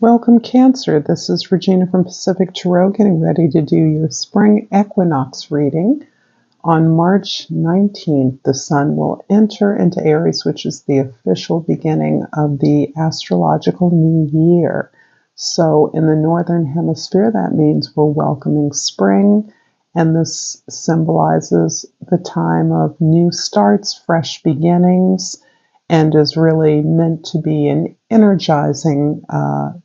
Welcome, Cancer. This is Regina from Pacific Tarot, getting ready to do your spring equinox reading. On March 19th, the sun will enter into Aries, which is the official beginning of the astrological new year. So in the Northern Hemisphere, that means we're welcoming spring, and this symbolizes the time of new starts, fresh beginnings, and is really meant to be an energizing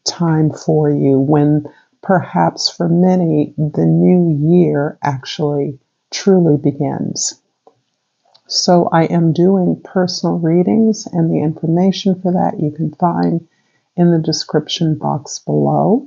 time for you when perhaps for many the new year actually truly begins. So I am doing personal readings, and the information for that you can find in the description box below.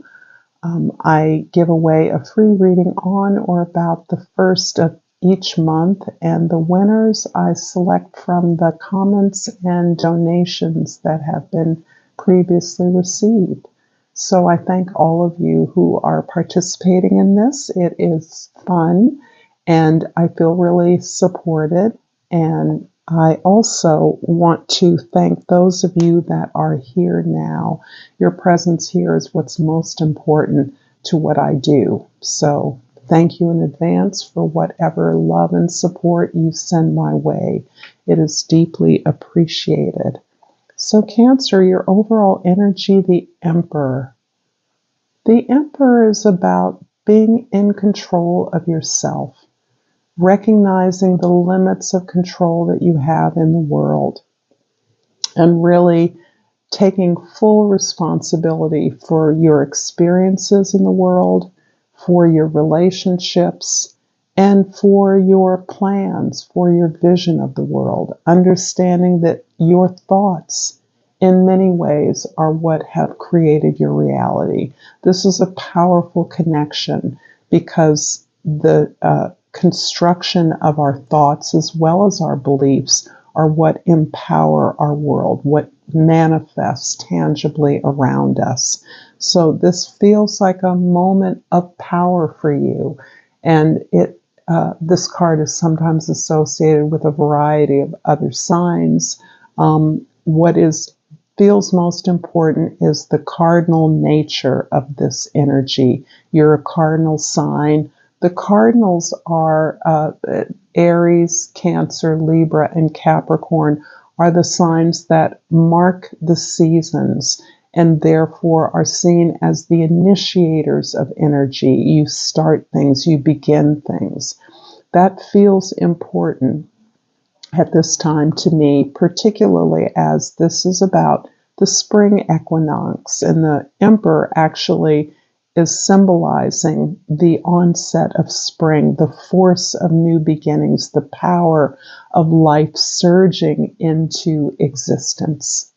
I give away a free reading on or about the first of each month, and the winners I select from the comments and donations that have been previously received. So I thank all of you who are participating in this. It is fun, and I feel really supported. And I also want to thank those of you that are here now. Your presence here is what's most important to what I do. So thank you in advance for whatever love and support you send my way. It is deeply appreciated. So Cancer, your overall energy, the Emperor. The Emperor is about being in control of yourself, recognizing the limits of control that you have in the world, and really taking full responsibility for your experiences in the world, for your relationships, and for your plans, for your vision of the world, understanding that your thoughts in many ways are what have created your reality. This is a powerful connection because the construction of our thoughts as well as our beliefs are what empower our world, what manifests tangibly around us. So this feels like a moment of power for you, and this card is sometimes associated with a variety of other signs. What feels most important is the cardinal nature of this energy. You're a cardinal sign. The cardinals are Aries, Cancer, Libra, and Capricorn are the signs that mark the seasons and therefore are seen as the initiators of energy. You start things, you begin things. That feels important at this time to me, particularly as this is about the spring equinox, and the Emperor actually is symbolizing the onset of spring, the force of new beginnings, the power of life surging into existence.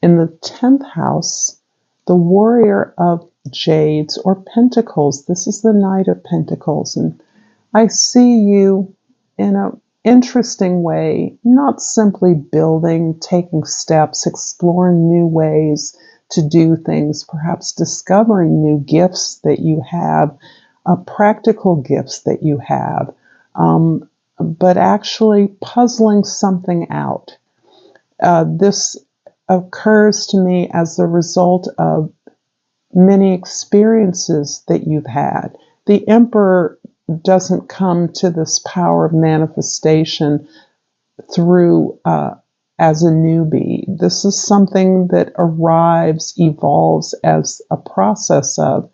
In the 10th house, the warrior of jades or pentacles, this is the Knight of Pentacles, and I see you in an interesting way, not simply building, taking steps, exploring new ways to do things, perhaps discovering new gifts that you have, practical gifts that you have, but actually puzzling something out. This occurs to me as the result of many experiences that you've had. The Emperor doesn't come to this power of manifestation through as a newbie. This is something that arrives, evolves as a process of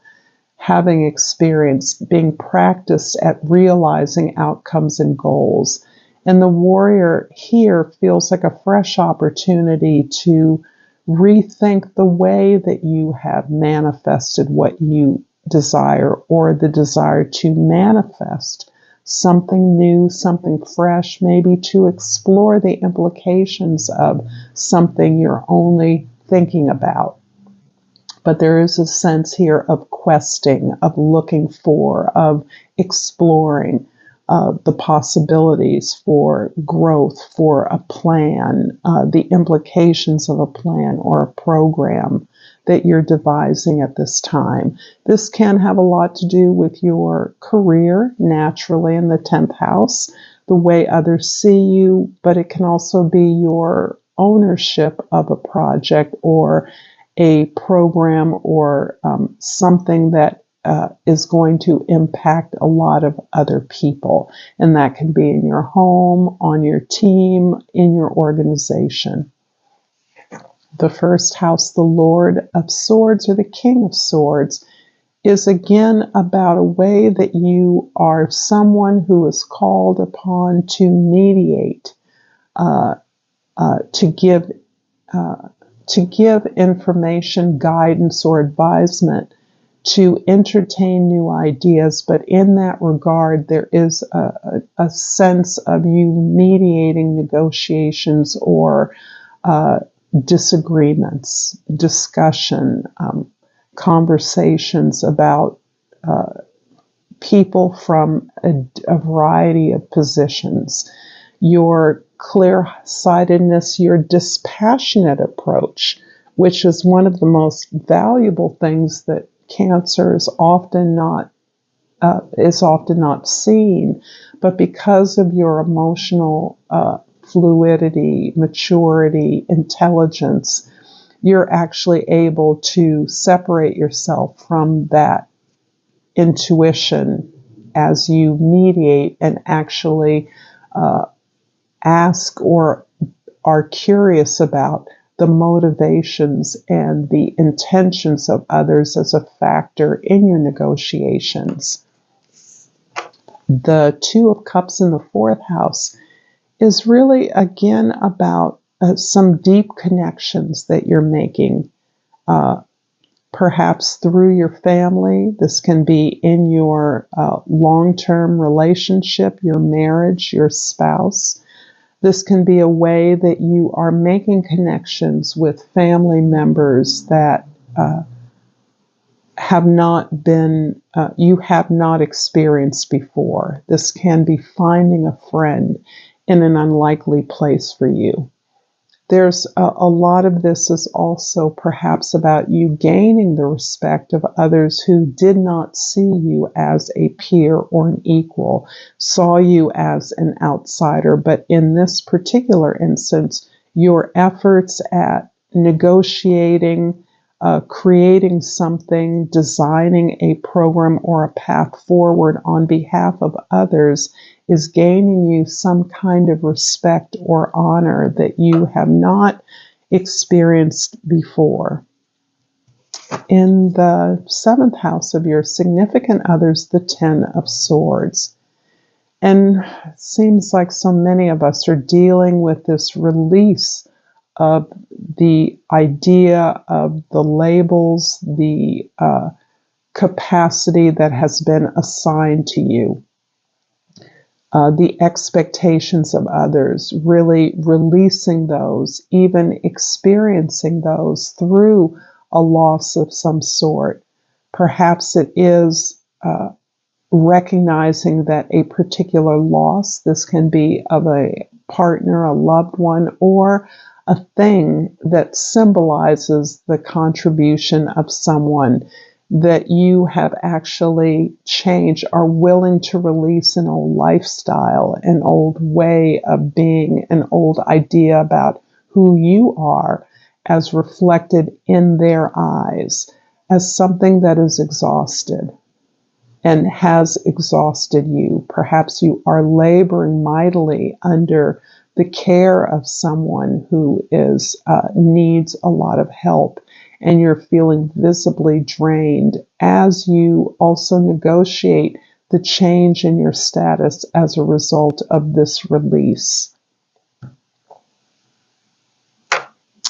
having experience, being practiced at realizing outcomes and goals. And the warrior here feels like a fresh opportunity to rethink the way that you have manifested what you desire, or the desire to manifest something new, something fresh, maybe to explore the implications of something you're only thinking about. But there is a sense here of questing, of looking for, of exploring the possibilities for growth, for a plan, the implications of a plan or a program that you're devising at this time. This can have a lot to do with your career, naturally, in the 10th house, the way others see you, but it can also be your ownership of a project or a program or something that is going to impact a lot of other people. And that can be in your home, on your team, in your organization. The first house, the Lord of Swords or the King of Swords, is again about a way that you are someone who is called upon to mediate, to give information, guidance, or advisement, to entertain new ideas. But in that regard, there is a sense of you mediating negotiations or disagreements, discussion, conversations about people from a variety of positions. Your clear-sightedness, your dispassionate approach, which is one of the most valuable things that Cancer is often not seen, but because of your emotional fluidity, maturity, intelligence, you're actually able to separate yourself from that intuition as you mediate and actually ask or are curious about the motivations and the intentions of others as a factor in your negotiations. The Two of Cups in the fourth house is really, again, about some deep connections that you're making, perhaps through your family. This can be in your long-term relationship, your marriage, your spouse. This can be a way that you are making connections with family members that have not been, you have not experienced before. This can be finding a friend in an unlikely place for you. There's a lot of this is also perhaps about you gaining the respect of others who did not see you as a peer or an equal, saw you as an outsider. But in this particular instance, your efforts at negotiating, creating something, designing a program or a path forward on behalf of others is gaining you some kind of respect or honor that you have not experienced before. In the seventh house of your significant others, the Ten of Swords. And it seems like so many of us are dealing with this release of the idea of the labels, the capacity that has been assigned to you. The expectations of others, really releasing those, even experiencing those through a loss of some sort. Perhaps it is recognizing that a particular loss, this can be of a partner, a loved one, or a thing that symbolizes the contribution of someone that you have actually changed, are willing to release an old lifestyle, an old way of being, an old idea about who you are as reflected in their eyes, as something that is exhausted and has exhausted you. Perhaps you are laboring mightily under the care of someone who is needs a lot of help, and you're feeling visibly drained as you also negotiate the change in your status as a result of this release.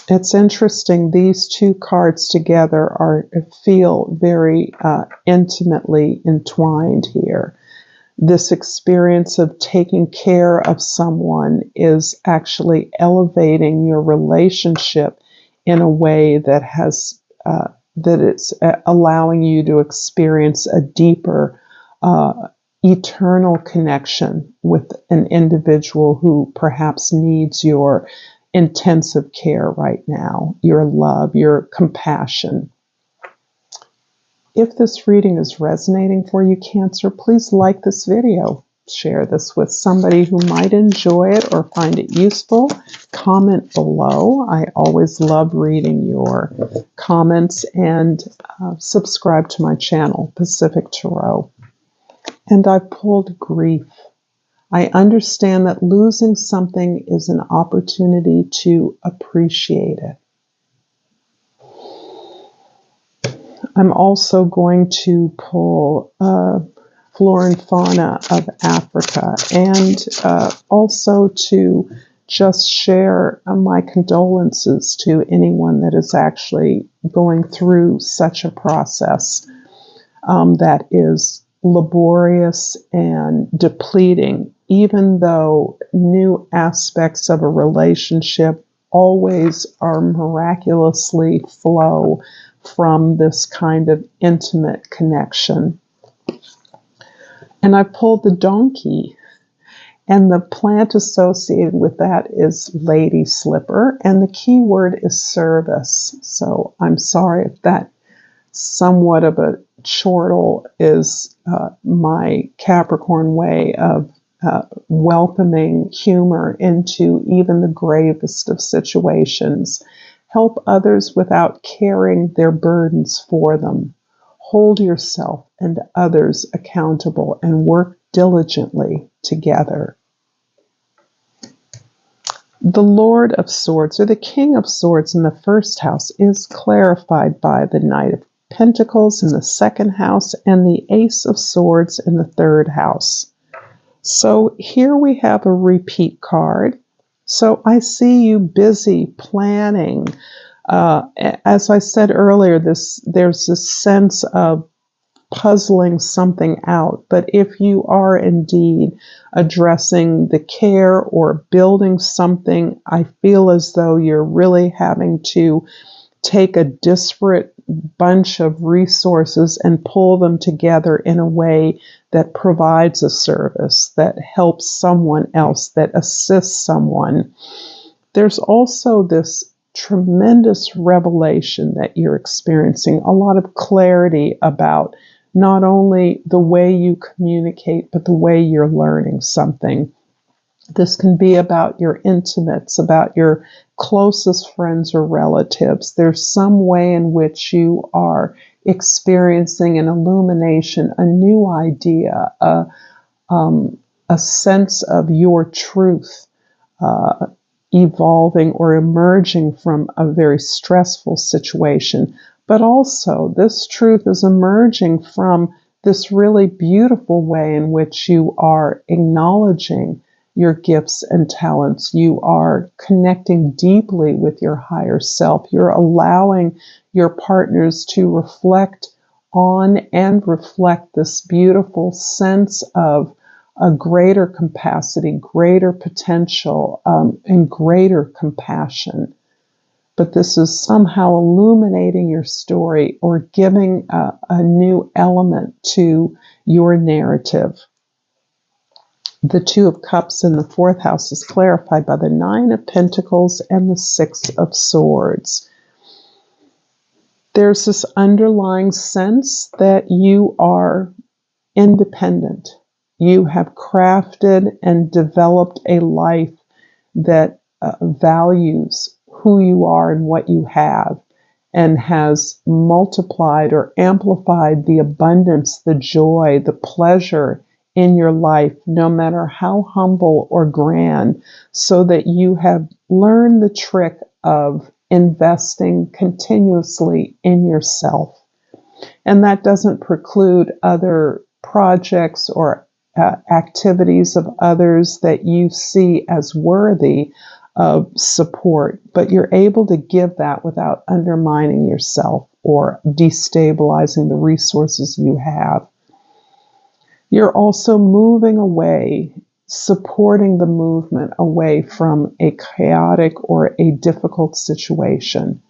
It's interesting, these two cards together feel very intimately entwined here. This experience of taking care of someone is actually elevating your relationship in a way that has that it's allowing you to experience a deeper, eternal connection with an individual who perhaps needs your intensive care right now, your love, your compassion. If this reading is resonating for you, Cancer, please like this video. share this with somebody who might enjoy it or find it useful, comment below. I always love reading your comments, and subscribe to my channel, Pacific Tarot. And I pulled grief. I understand that losing something is an opportunity to appreciate it. I'm also going to pull flora and fauna of Africa, and also to just share my condolences to anyone that is actually going through such a process that is laborious and depleting, even though new aspects of a relationship always are miraculously flow from this kind of intimate connection. And I pulled the donkey, and the plant associated with that is lady slipper, and the key word is service. So I'm sorry if that somewhat of a chortle is my Capricorn way of welcoming humor into even the gravest of situations. Help others without carrying their burdens for them. Hold yourself and others accountable and work diligently together. The Lord of Swords, or the King of Swords in the first house, is clarified by the Knight of Pentacles in the second house and the Ace of Swords in the third house. So here we have a repeat card. So I see you busy planning. As I said earlier, there's this sense of puzzling something out. But if you are indeed addressing the care or building something, I feel as though you're really having to take a disparate bunch of resources and pull them together in a way that provides a service, that helps someone else, that assists someone. There's also this tremendous revelation that you're experiencing, a lot of clarity about not only the way you communicate, but the way you're learning something. This can be about your intimates, about your closest friends or relatives. There's some way in which you are experiencing an illumination, a new idea, a sense of your truth evolving or emerging from a very stressful situation. But also, this truth is emerging from this really beautiful way in which you are acknowledging your gifts and talents. You are connecting deeply with your higher self. You're allowing your partners to reflect on and reflect this beautiful sense of a greater capacity, greater potential, and greater compassion. But this is somehow illuminating your story or giving a new element to your narrative. The Two of Cups in the fourth house is clarified by the Nine of Pentacles and the Six of Swords. There's this underlying sense that you are independent. You have crafted and developed a life that values who you are and what you have, and has multiplied or amplified the abundance, the joy, the pleasure in your life, no matter how humble or grand, so that you have learned the trick of investing continuously in yourself. And that doesn't preclude other projects or activities of others that you see as worthy of support, but you're able to give that without undermining yourself or destabilizing the resources you have. You're also moving away, supporting the movement away from a chaotic or a difficult situation.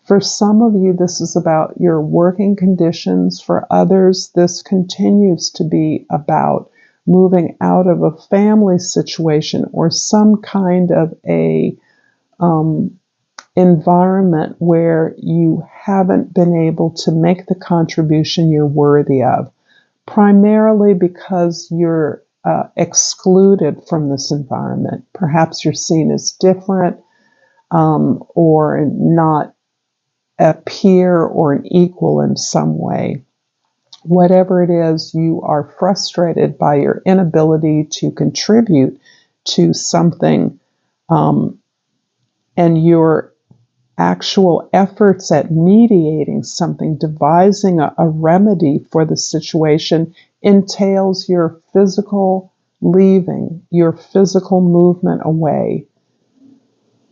For some of you, this is about your working conditions. For others, this continues to be about moving out of a family situation or some kind of a environment where you haven't been able to make the contribution you're worthy of, primarily because you're excluded from this environment. Perhaps you're seen as different, or not a peer or an equal in some way. Whatever it is, you are frustrated by your inability to contribute to something, and your actual efforts at mediating something, devising a remedy for the situation, entails your physical leaving, your physical movement away.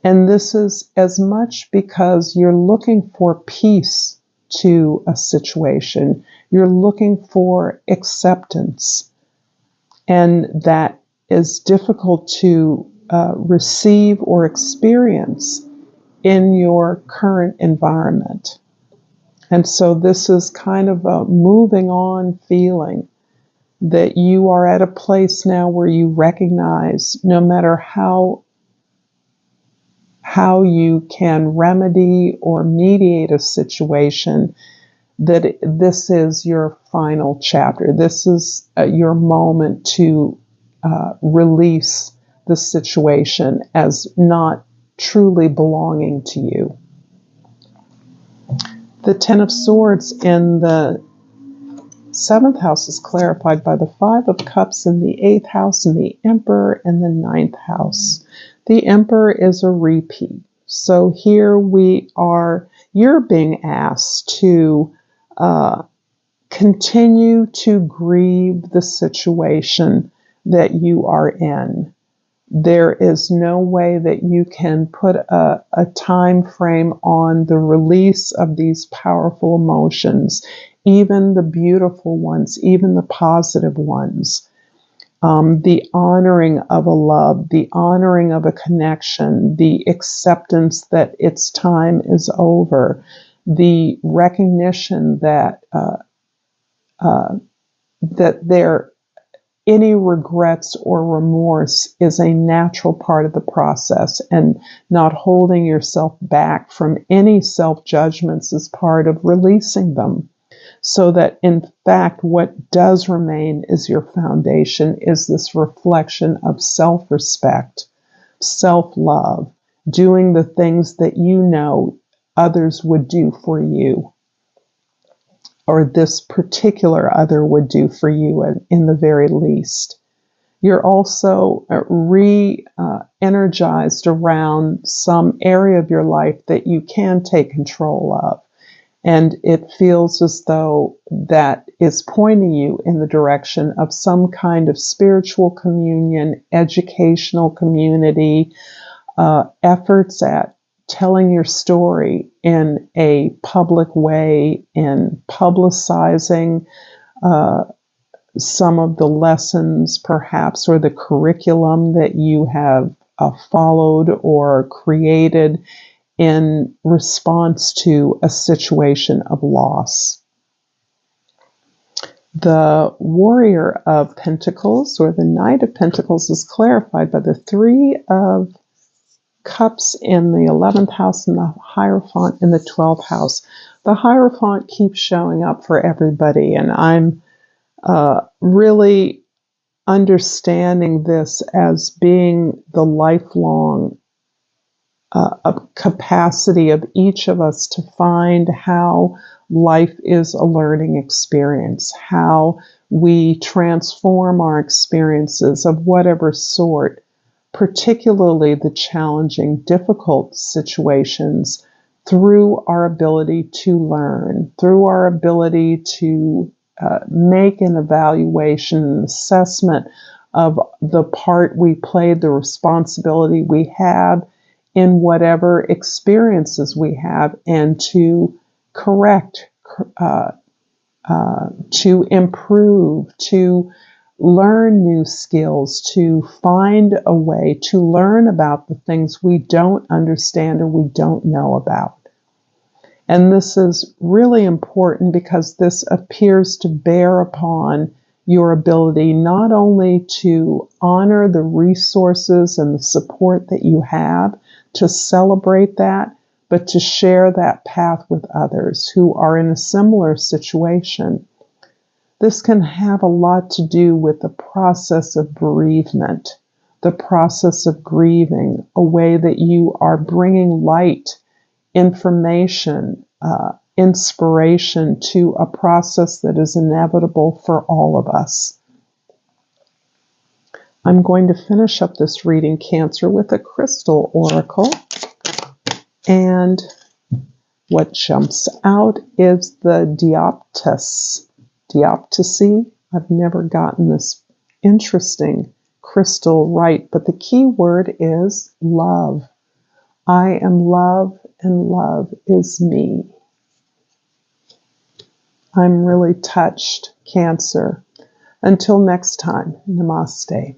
And this is as much because you're looking for peace to a situation. You're looking for acceptance. And that is difficult to receive or experience in your current environment. And so this is kind of a moving on feeling that you are at a place now where you recognize no matter how you can remedy or mediate a situation, that this is your final chapter. This is your moment to release the situation as not truly belonging to you. The Ten of Swords in the 7th house is clarified by the 5 of Cups in the 8th house and the Emperor in the 9th house. The Emperor is a repeat. So here you're being asked to continue to grieve the situation that you are in. There is no way that you can put a time frame on the release of these powerful emotions, even the beautiful ones, even the positive ones. The honoring of a love, the honoring of a connection, the acceptance that its time is over, the recognition that any regrets or remorse is a natural part of the process, and not holding yourself back from any self-judgments is part of releasing them. So that in fact, what does remain is your foundation, is this reflection of self-respect, self-love, doing the things that you know others would do for you, or this particular other would do for you in the very least. You're also re-energized around some area of your life that you can take control of. And it feels as though that is pointing you in the direction of some kind of spiritual communion, educational community, efforts at telling your story in a public way, in publicizing some of the lessons perhaps, or the curriculum that you have followed or created in response to a situation of loss. The Warrior of Pentacles, or the Knight of Pentacles, is clarified by the 3 of Cups in the 11th house and the Hierophant in the 12th house. The Hierophant keeps showing up for everybody, and I'm really understanding this as being the lifelong capacity of each of us to find how life is a learning experience, how we transform our experiences of whatever sort, particularly the challenging, difficult situations, through our ability to learn, through our ability to make an evaluation, an assessment of the part we played, the responsibility we have in whatever experiences we have, and to correct, to improve, to learn new skills, to find a way to learn about the things we don't understand or we don't know about. And this is really important because this appears to bear upon your ability not only to honor the resources and the support that you have, to celebrate that, but to share that path with others who are in a similar situation. This can have a lot to do with the process of bereavement, the process of grieving, a way that you are bringing light, information, inspiration to a process that is inevitable for all of us. I'm going to finish up this reading, Cancer, with a crystal oracle. And what jumps out is the dioptasy. I've never gotten this interesting crystal right, but the key word is love. I am love, and love is me. I'm really touched, Cancer. Until next time, namaste.